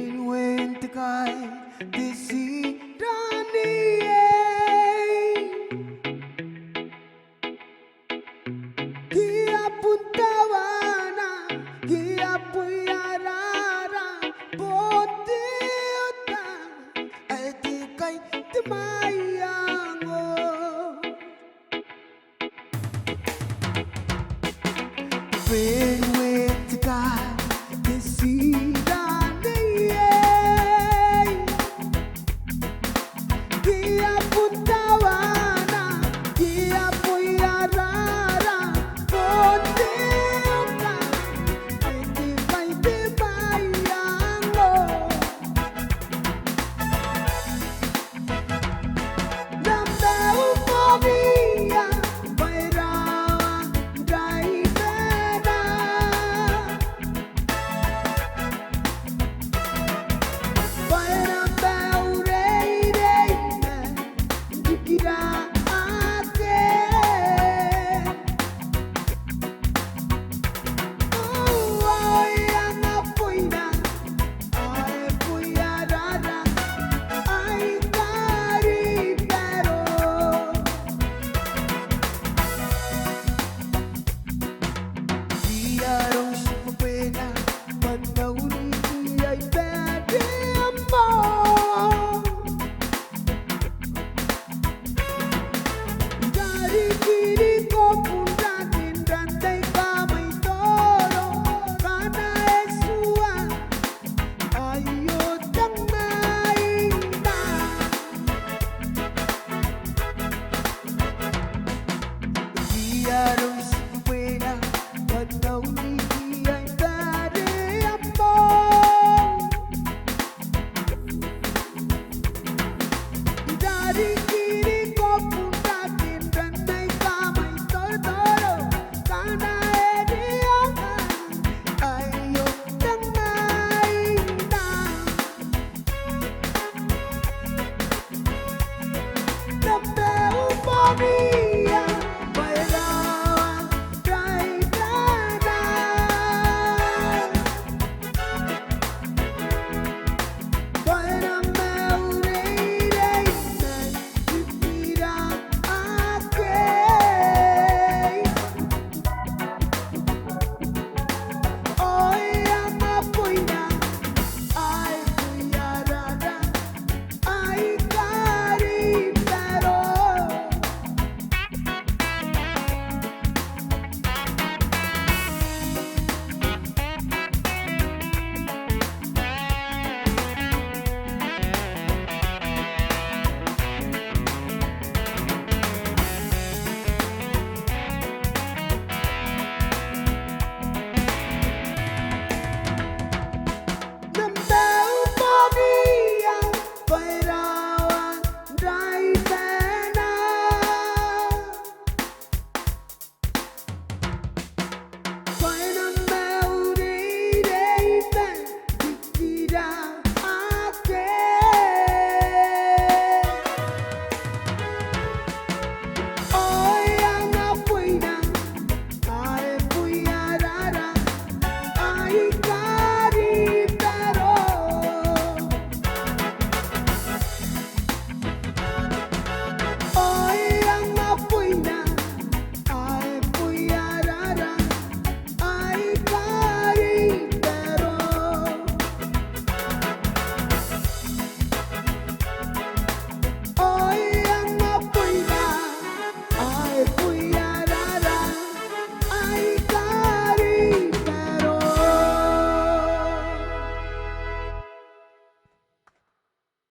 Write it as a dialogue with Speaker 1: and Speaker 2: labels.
Speaker 1: Pinuentekai desirani Kia puntawana Kia puyarara Pontiota Altikai temayango Pinuentekai desirani Kia puntawana Kia puyarara Pontiota Altikai temayango maubonia Bairawa Daibena Baira Baureire Dikira Ake Yang apoina Ai puyarara Ai caripero Diarong supena Panauli ay pwede mo Dari kiri ko puntatin Rantay ka may toro Kana esua Ayot ang naina Diarong supena Panauli ay pwede mo Dari kiri ko puntatin Rantay ka may toro Kana ediyangan Ayot ang naina Maubonia